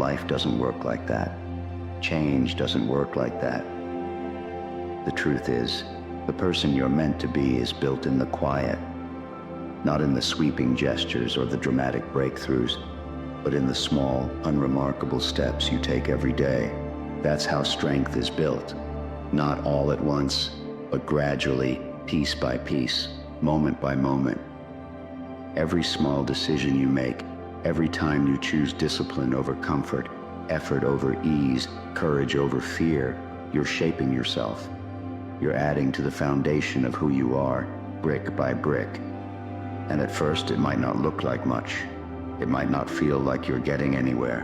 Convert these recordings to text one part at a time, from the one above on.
life doesn't work like that. Change doesn't work like that. The truth is, the person you're meant to be is built in the quiet, not in the sweeping gestures or the dramatic breakthroughs, but in the small, unremarkable steps you take every day. That's how strength is built. Not all at once, but gradually, piece by piece, moment by moment. Every small decision you make, every time you choose discipline over comfort, effort over ease, courage over fear, you're shaping yourself. You're adding to the foundation of who you are, brick by brick. And at first, it might not look like much. It might not feel like you're getting anywhere.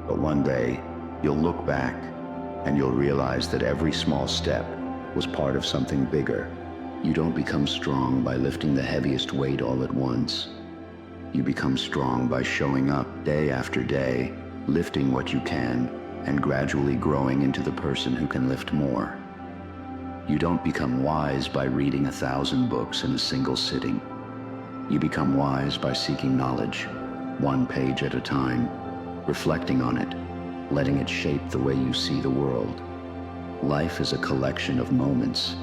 But one day, you'll look back and you'll realize that every small step was part of something bigger. You don't become strong by lifting the heaviest weight all at once. You become strong by showing up day after day, lifting what you can, and gradually growing into the person who can lift more. You don't become wise by reading 1,000 books in a single sitting. You become wise by seeking knowledge, one page at a time, reflecting on it, letting it shape the way you see the world. Life is a collection of moments,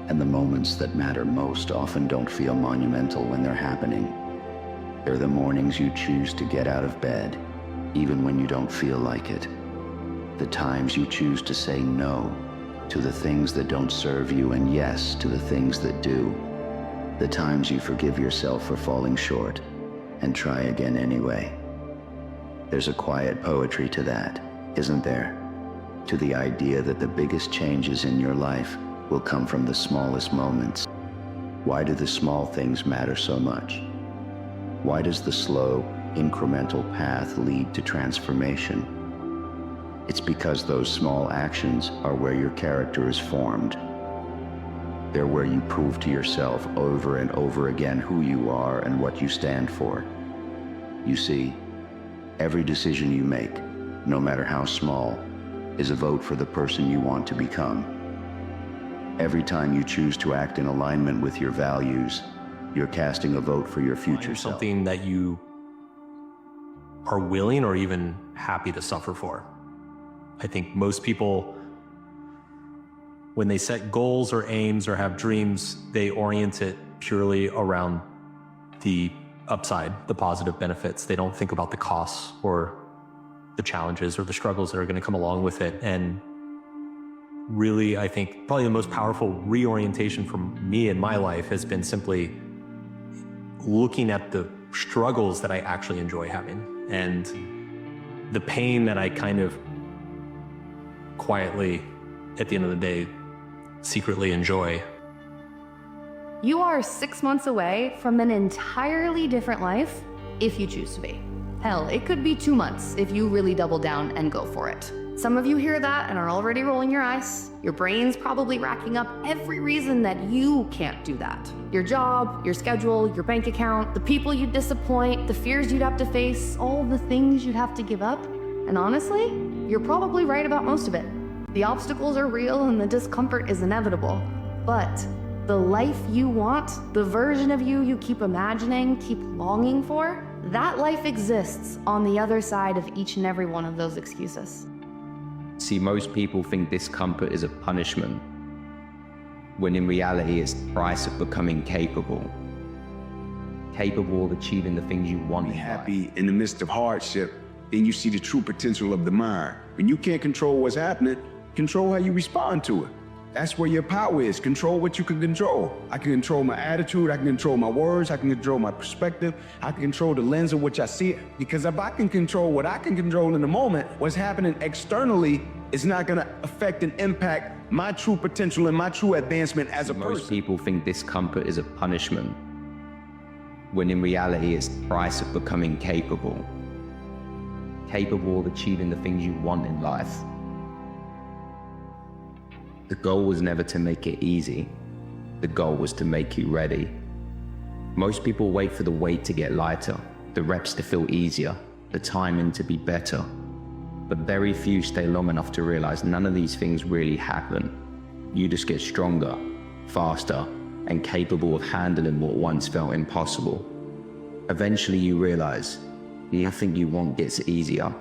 and the moments that matter most often don't feel monumental when they're happening. They're the mornings you choose to get out of bed, even when you don't feel like it. The times you choose to say no to the things that don't serve you and yes to the things that do. The times you forgive yourself for falling short and try again anyway. There's a quiet poetry to that, isn't there? To the idea that the biggest changes in your life will come from the smallest moments. Why do the small things matter so much? Why does the slow, incremental path lead to transformation? It's because those small actions are where your character is formed. They're where you prove to yourself over and over again who you are and what you stand for. You see, every decision you make, no matter how small, is a vote for the person you want to become. Every time you choose to act in alignment with your values, you're casting a vote for your future self. Something that you are willing or even happy to suffer for. I think most people, when they set goals or aims or have dreams, they orient it purely around the upside, the positive benefits. They don't think about the costs or the challenges or the struggles that are going to come along with it. And really, I think probably the most powerful reorientation for me in my life has been simply looking at the struggles that I actually enjoy having and the pain that I kind of quietly, at the end of the day, secretly enjoy. You are 6 months away from an entirely different life if you choose to be. Hell, it could be 2 months if you really double down and go for it. Some of you hear that and are already rolling your eyes. Your brain's probably racking up every reason that you can't do that. Your job, your schedule, your bank account, the people you'd disappoint, the fears you'd have to face, all the things you'd have to give up. And honestly, you're probably right about most of it. The obstacles are real and the discomfort is inevitable. But the life you want, the version of you you keep imagining, keep longing for, that life exists on the other side of each and every one of those excuses. See, most people think discomfort is a punishment, when in reality it's the price of becoming capable of achieving the things you want in life. Happy in the midst of hardship, then you see the true potential of the mind. When you can't control what's happening, control how you respond to it. That's where your power is. Control what you can control. I can control my attitude, I can control my words, I can control my perspective, I can control the lens of which I see it. Because if I can control what I can control in the moment, what's happening externally is not gonna affect and impact my true potential and my true advancement as a person. Most people think discomfort is a punishment, when in reality it's the price of becoming capable of achieving the things you want in life. The goal was never to make it easy. The goal was to make you ready. Most people wait for the weight to get lighter, the reps to feel easier, the timing to be better. But very few stay long enough to realize none of these things really happen. You just get stronger, faster, and capable of handling what once felt impossible. Eventually you realize nothing you want gets easier.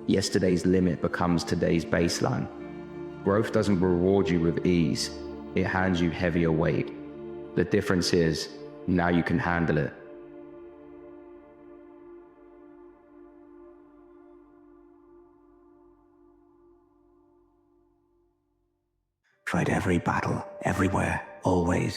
Yesterday's limit becomes today's baseline. Growth doesn't reward you with ease, it hands you heavier weight. The difference is, now you can handle it. Fight every battle, everywhere, always.